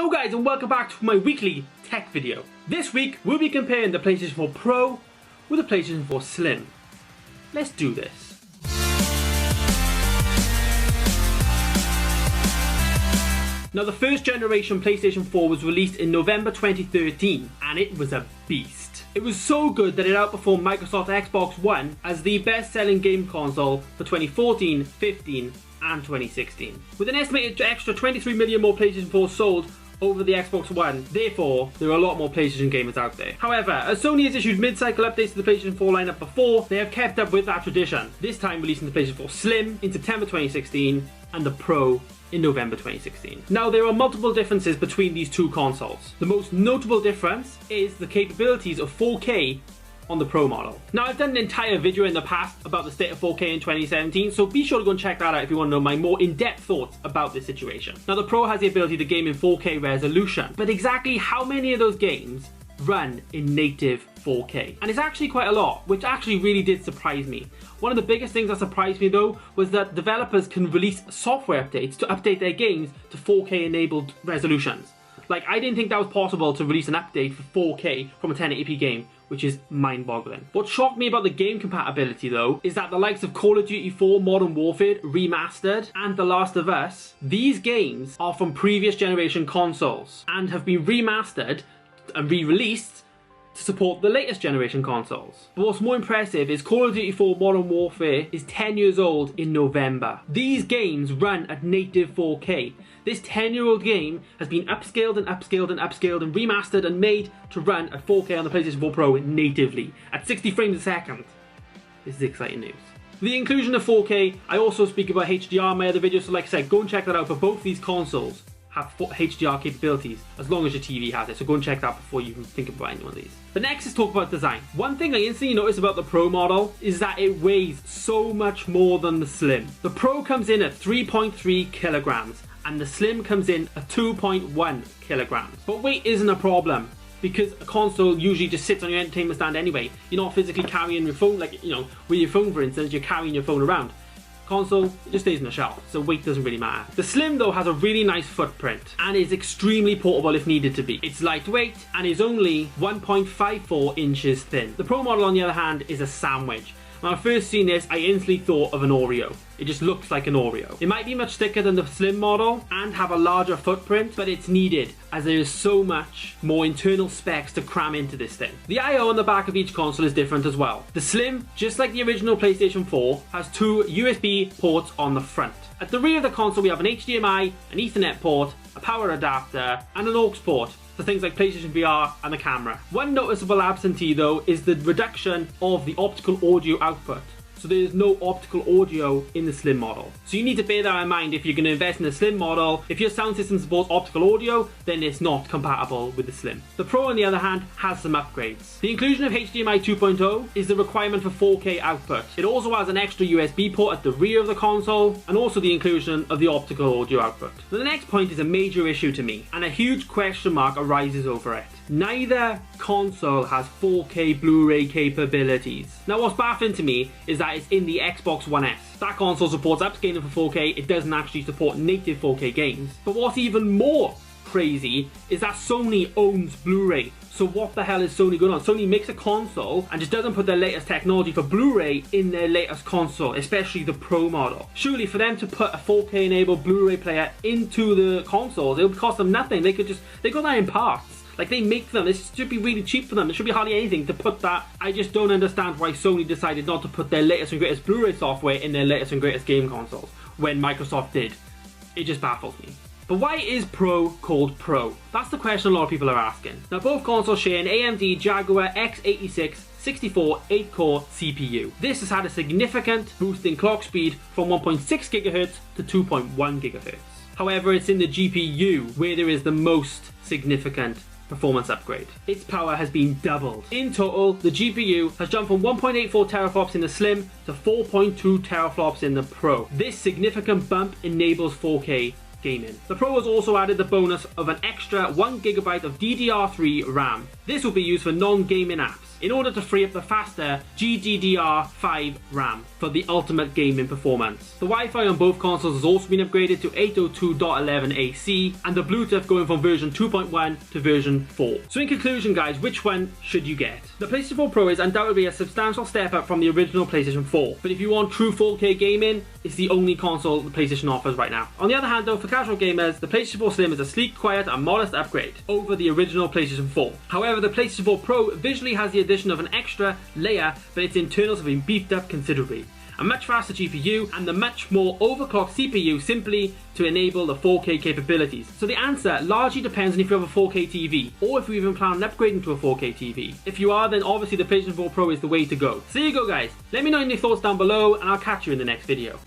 Hello guys and welcome back to my weekly tech video. This week we'll be comparing the PlayStation 4 Pro with the PlayStation 4 Slim. Let's do this. Now the first generation PlayStation 4 was released in November 2013 and it was a beast. It was so good that it outperformed Microsoft Xbox One as the best selling game console for 2014, 15 and 2016. With an estimated extra 23 million more PlayStation 4 sold over the Xbox One, therefore there are a lot more PlayStation gamers out there. However, as Sony has issued mid-cycle updates to the PlayStation 4 lineup before, they have kept up with that tradition, this time releasing the PlayStation 4 Slim in September 2016 and the Pro in November 2016. Now there are multiple differences between these two consoles. The most notable difference is the capabilities of 4K on the Pro model. Now I've done an entire video in the past about the state of 4K in 2017, so be sure to go and check that out if you want to know my more in-depth thoughts about this situation. Now the Pro has the ability to game in 4K resolution, but exactly how many of those games run in native 4K? And it's actually quite a lot, which actually really did surprise me. One of the biggest things that surprised me though was that developers can release software updates to update their games to 4K enabled resolutions. Like, I didn't think that was possible to release an update for 4K from a 1080p game, which is mind-boggling. What shocked me about the game compatibility though is that the likes of Call of Duty 4 Modern Warfare Remastered and The Last of Us, these games are from previous generation consoles and have been remastered and re-released to support the latest generation consoles. But what's more impressive is Call of Duty 4 Modern Warfare is 10 years old in November. These games run at native 4K. This 10-year-old game has been upscaled and upscaled and upscaled and remastered and made to run at 4K on the PlayStation 4 Pro natively at 60 frames a second. This is exciting news. The inclusion of 4K, I also speak about HDR in my other videos, so like I said, go and check that out. For both these consoles have HDR capabilities as long as your TV has it, so go and check that before you even think about any one of these. But next, let's talk about design. One thing I instantly noticed about the Pro model is that it weighs so much more than the Slim. The Pro comes in at 3.3 kilograms and the Slim comes in at 2.1 kilograms. But weight isn't a problem because a console usually just sits on your entertainment stand anyway. You're not physically carrying your phone, like, you know, with your phone for instance, you're carrying your phone around. Console, it just stays on the shelf, so weight doesn't really matter. The Slim though has a really nice footprint and is extremely portable if needed to be. It's lightweight and is only 1.54 inches thin. The Pro model on the other hand is a sandwich. When I first seen this, I instantly thought of an Oreo. It just looks like an Oreo. It might be much thicker than the Slim model and have a larger footprint, but it's needed as there is so much more internal specs to cram into this thing. The I/O on the back of each console is different as well. The Slim, just like the original PlayStation 4, has two USB ports on the front. At the rear of the console we have an HDMI, an Ethernet port, a power adapter, and an aux port for things like PlayStation VR and the camera. One noticeable absentee though is the reduction of the optical audio output. So there is no optical audio in the Slim model. So you need to bear that in mind if you're going to invest in the Slim model. If your sound system supports optical audio, then it's not compatible with the Slim. The Pro on the other hand has some upgrades. The inclusion of HDMI 2.0 is the requirement for 4K output. It also has an extra USB port at the rear of the console and also the inclusion of the optical audio output. The next point is a major issue to me and a huge question mark arises over it. Neither console has 4K Blu-ray capabilities. Now what's baffling to me is that it's in the Xbox One S. That console supports upscaling for 4K, it doesn't actually support native 4K games. But what's even more crazy is that Sony owns Blu-ray. So what the hell is Sony going on? Sony makes a console and just doesn't put their latest technology for Blu-ray in their latest console, especially the Pro model. Surely for them to put a 4K enabled Blu-ray player into the consoles, it would cost them nothing. They got that in parts. Like, they make them, this should be really cheap for them. There should be hardly anything to put that. I just don't understand why Sony decided not to put their latest and greatest Blu-ray software in their latest and greatest game consoles when Microsoft did. It just baffles me. But why is Pro called Pro? That's the question a lot of people are asking. Now both consoles share an AMD Jaguar x86 64 8-core CPU. This has had a significant boost in clock speed from 1.6 GHz to 2.1 GHz. However, it's in the GPU where there is the most significant performance upgrade. Its power has been doubled. In total, the GPU has jumped from 1.84 teraflops in the Slim to 4.2 teraflops in the Pro. This significant bump enables 4K gaming. The Pro has also added the bonus of an extra 1GB of DDR3 RAM. This will be used for non-gaming apps. in order to free up the faster GDDR5 RAM for the ultimate gaming performance. The Wi-Fi on both consoles has also been upgraded to 802.11ac and the Bluetooth going from version 2.1 to version 4. So in conclusion guys, which one should you get? The PlayStation 4 Pro is undoubtedly a substantial step up from the original PlayStation 4, but if you want true 4K gaming, it's the only console the PlayStation offers right now. On the other hand though, for casual gamers, the PlayStation 4 Slim is a sleek, quiet and modest upgrade over the original PlayStation 4. However, the PlayStation 4 Pro visually has the addition of an extra layer, but its internals have been beefed up considerably. A much faster GPU and the much more overclocked CPU simply to enable the 4K capabilities. So the answer largely depends on if you have a 4K TV or if you even plan on upgrading to a 4K TV. If you are, then obviously the PlayStation 4 Pro is the way to go. So there you go guys, let me know your thoughts down below and I'll catch you in the next video.